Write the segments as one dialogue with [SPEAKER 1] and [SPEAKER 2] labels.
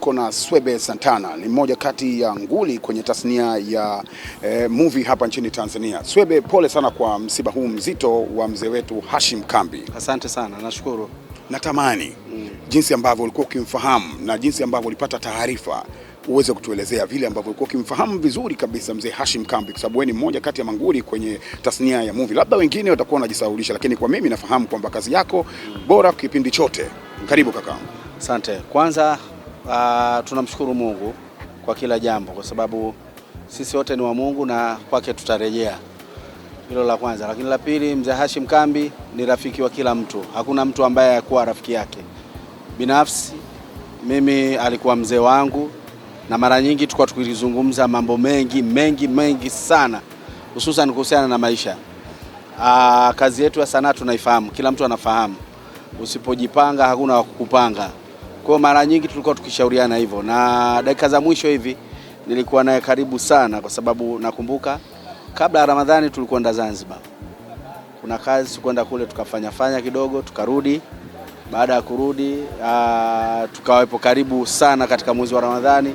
[SPEAKER 1] niko na Swebe Santana, ni mmoja kati ya nguli kwenye tasnia ya movie hapa nchini Tanzania. Swebe, pole sana kwa msiba huu mzito wa mzee wetu Hashim Kambi.
[SPEAKER 2] Asante sana, nashukuru.
[SPEAKER 1] Natamani jinsi ambavyo ulikuwa ukimfahamu na jinsi ambavyo ulipata taarifa uweze kutuelezea vile ambavyo ulikuwa ukimfahamu vizuri kabisa mzee Hashim Kambi, kwa sababu wewe ni mmoja kati ya manguli kwenye tasnia ya movie. Labda wengine watakuwa wanajisaulisha, lakini kwa mimi nafahamu kwamba kazi yako bora kipindi chote. Karibu kaka.
[SPEAKER 2] Asante. Kwanza tunamshukuru Mungu kwa kila jambo, kwa sababu sisi wote ni wa Mungu na kwake tutarejea. Hilo la kwanza. Lakini la pili, mzee Hashim Kambi ni rafiki wa kila mtu. Hakuna mtu ambaye hakuwa rafiki yake. Binafsi mimi alikuwa mzee wangu, na mara nyingi tulikuwa tukizungumza mambo mengi sana, hususan kuhusiana na maisha. Kazi yetu ya sanaa tunaifahamu, kila mtu anafahamu. Usipojipanga hakuna wa kukupanga. Kwa mara nyingi tulikuwa tukishauriana hivyo, na dakika za mwisho hivi nilikuwa naye karibu sana, kwa sababu nakumbuka kabla ya Ramadhani tulikwenda Zanzibar. Kuna kazi kwenda kule tukafanya kidogo, tukarudi. Baada ya kurudi tukawepo karibu sana katika mwezi wa Ramadhani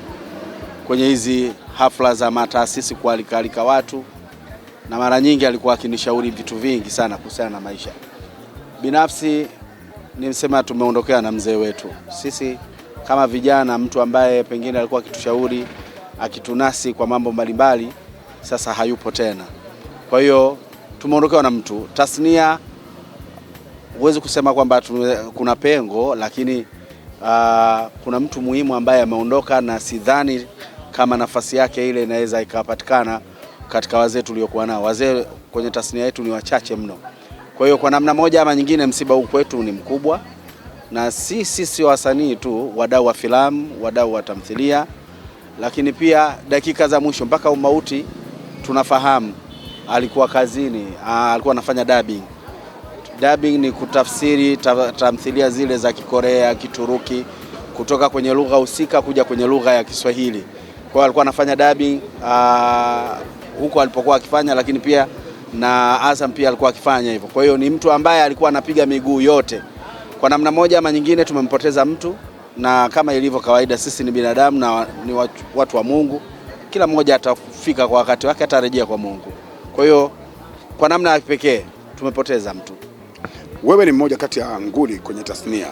[SPEAKER 2] kwenye hizi hafla za mataasisi kualika watu, na mara nyingi alikuwa akinishauri vitu vingi sana kuhusiana na maisha. Binafsi nimesema tumeondokea na mzee wetu. Sisi kama vijana, mtu ambaye pengine alikuwa akitushauri, akitunasi kwa mambo mbalimbali, sasa hayupo tena. Kwa hiyo tumeondokewa na mtu. Tasnia huwezi kusema kwamba kuna pengo, lakini kuna mtu muhimu ambaye ameondoka, na sidhani kama nafasi yake ile inaweza ikapatikana katika wazee tuliokuwa nao. Wazee kwenye tasnia yetu ni wachache mno. Kwa hiyo kwa namna moja ama nyingine msiba huu kwetu ni mkubwa, na sisi wasanii tu, wadau wa filamu, wadau wa tamthilia, lakini pia dakika za mwisho mpaka umauti tunafahamu alikuwa kazini, alikuwa anafanya dubbing. Dubbing ni kutafsiri tamthilia zile za Kikorea, Kituruki, kutoka kwenye lugha husika kuja kwenye lugha ya Kiswahili. Kwa hiyo alikuwa anafanya dubbing huko alipokuwa akifanya, lakini pia na Azam pia alikuwa akifanya hivyo. Kwa hiyo ni mtu ambaye alikuwa anapiga miguu yote. Kwa namna moja ama nyingine tumempoteza mtu, na kama ilivyo kawaida sisi ni binadamu na ni watu wa Mungu. Kila mmoja atafika kwa wakati wake, atarejea kwa Mungu. Kwa hiyo kwa namna ya pekee tumepoteza mtu.
[SPEAKER 1] Wewe ni mmoja kati ya nguli kwenye tasnia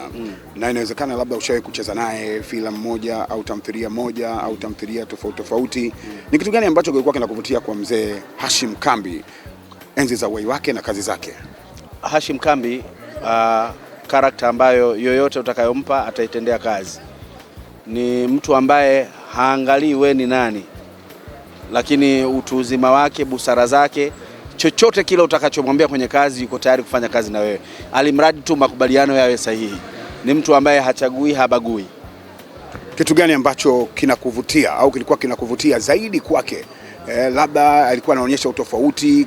[SPEAKER 1] na inawezekana labda ushawahi kucheza naye filamu moja au tamthilia moja au tamthilia tofauti. Ni kitu gani ambacho kilikuwa kinakuvutia kwa mzee Hashim Kambi enzi za uhai wake na kazi zake?
[SPEAKER 2] Hashim Kambi karakta ambayo yoyote utakayompa ataitendea kazi. Ni mtu ambaye haangalii wewe ni nani, lakini utu uzima wake, busara zake, chochote kile utakachomwambia kwenye kazi yuko tayari kufanya kazi na wewe, alimradi tu makubaliano yawe sahihi. Ni mtu ambaye hachagui, habagui.
[SPEAKER 1] Kitu gani ambacho kinakuvutia au kilikuwa kinakuvutia zaidi kwake? Labda alikuwa anaonyesha utofauti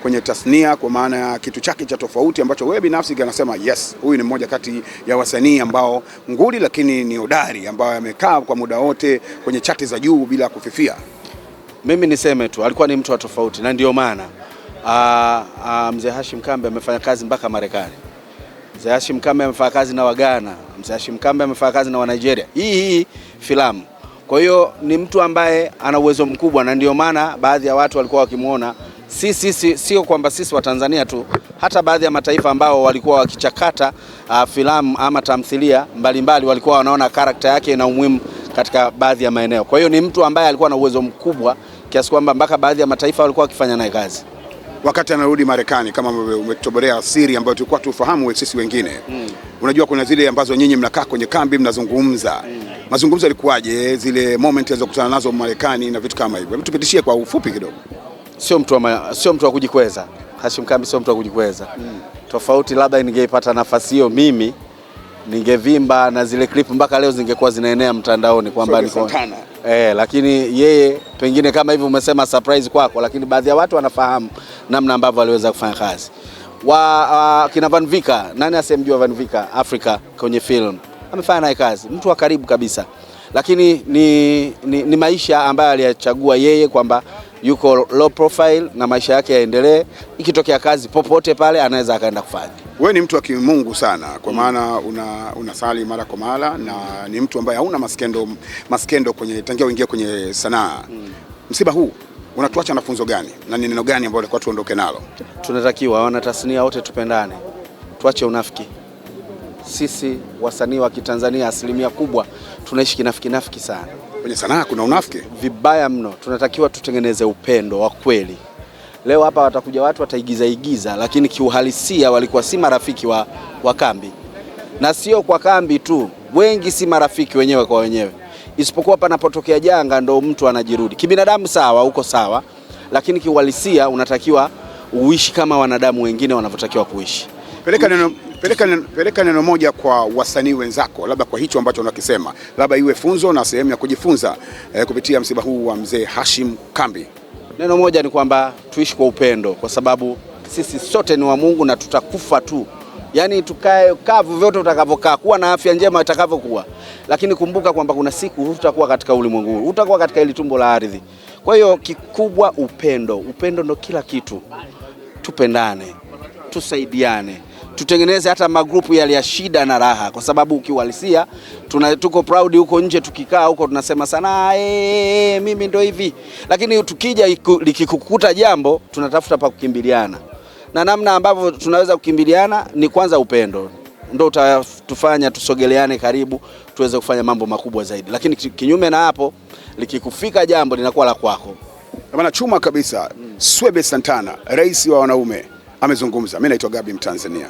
[SPEAKER 1] kwenye tasnia, kwa maana ya kitu chake cha tofauti ambacho wewe binafsi unasema yes, huyu ni mmoja kati ya wasanii ambao nguli lakini ni hodari, ambao amekaa kwa muda wote kwenye chati za juu bila kufifia.
[SPEAKER 2] Mimi niseme tu alikuwa ni mtu wa tofauti, na ndio maana mzee Hashim Kambi amefanya kazi mpaka Marekani. Mzee Hashim Kambi amefanya kazi na Wagana, mzee Hashim Kambi amefanya kazi na wa Nigeria. Hii filamu. Kwa hiyo ni mtu ambaye ana uwezo mkubwa, na ndio maana baadhi ya watu walikuwa wakimuona, sio kwamba sisi wa Tanzania tu, hata baadhi ya mataifa ambao walikuwa wakichakata filamu ama tamthilia mbalimbali walikuwa wanaona karakta yake na umuhimu katika baadhi ya maeneo. Kwa hiyo ni mtu ambaye alikuwa na uwezo mkubwa kiasi kwamba mpaka baadhi ya mataifa walikuwa wakifanya naye kazi.
[SPEAKER 1] Wakati anarudi Marekani, kama umetoborea siri ambayo tulikuwa tufahamu sisi wengine, unajua kuna zile ambazo nyinyi mnakaa kwenye kambi mnazungumza. Mazungumzo yalikuwaje, zile moment alizokutana nazo Marekani na vitu kama hivyo? Hebu tupitishie kwa ufupi kidogo.
[SPEAKER 2] Sio mtu wa kujikweza. Hashim Kambi sio mtu wa kujikweza. Tofauti labda ningeipata nafasi hiyo mimi, ningevimba na zile clip mpaka leo zingekuwa zinaenea mtandaoni kwamba niko lakini yeye pengine kama hivi umesema surprise kwako, lakini baadhi ya watu wanafahamu namna ambavyo aliweza kufanya kazi. Kina Van Vika, nani asemjua Van Vika Africa kwenye film? Amefanya naye kazi, mtu wa karibu kabisa. Lakini ni maisha ambayo aliyachagua yeye, kwamba yuko low profile na maisha yake yaendelee. Ikitokea kazi popote pale anaweza akaenda kufanya.
[SPEAKER 1] Wewe ni mtu wa kimungu sana kwa maana unasali mara kwa mara na ni mtu ambaye hauna maskendo kwenye tangia uingia kwenye sanaa. Msiba huu unatuacha na funzo gani na ni neno gani ambalo kwa tuondoke nalo?
[SPEAKER 2] Tunatakiwa wana tasnia wote tupendane. Tuache unafiki. Sisi wasanii wa Kitanzania asilimia kubwa tunaishi kinafiki sana.
[SPEAKER 1] Kwenye sanaa kuna unafiki
[SPEAKER 2] vibaya mno. Tunatakiwa tutengeneze upendo wa kweli. Leo hapa watakuja watu wataigiza, lakini kiuhalisia walikuwa si marafiki wa kambi. Na sio kwa kambi tu, wengi si marafiki wenyewe kwa wenyewe. Isipokuwa panapotokea janga ndo mtu anajirudi. Kibinadamu sawa, uko sawa, lakini kiuhalisia unatakiwa uishi kama wanadamu wengine wanavyotakiwa kuishi.
[SPEAKER 1] Peleka neno moja kwa wasanii wenzako, labda kwa hicho ambacho unakisema, labda iwe funzo na sehemu ya kujifunza kupitia msiba huu wa mzee Hashim Kambi.
[SPEAKER 2] Neno moja ni kwamba tuishi kwa upendo, kwa sababu sisi sote ni wa Mungu na tutakufa tu. Yaani tukae kavu vyote utakavyokaa, kuwa na afya njema itakavyokuwa. Lakini kumbuka kwamba kuna siku hutakuwa katika ulimwengu huu, utakuwa katika ile tumbo la ardhi. Kwa hiyo kikubwa upendo. Upendo ndo kila kitu. Tupendane, tusaidiane. Tutengeneze hata magrupu yale ya shida na raha, kwa sababu ukiwalisia tuko proud huko nje, tukikaa huko tunasema sana mimi ndo hivi, lakini tukija likikukuta jambo tunatafuta pa kukimbiliana, na namna ambavyo tunaweza kukimbiliana ni kwanza upendo ndio utatufanya tusogeleane karibu tuweze kufanya mambo makubwa zaidi, lakini kinyume na hapo likikufika jambo linakuwa la kwako.
[SPEAKER 1] Maana chuma kabisa. Swebe Santana, rais wa wanaume, amezungumza. Mimi naitwa Gabi Mtanzania.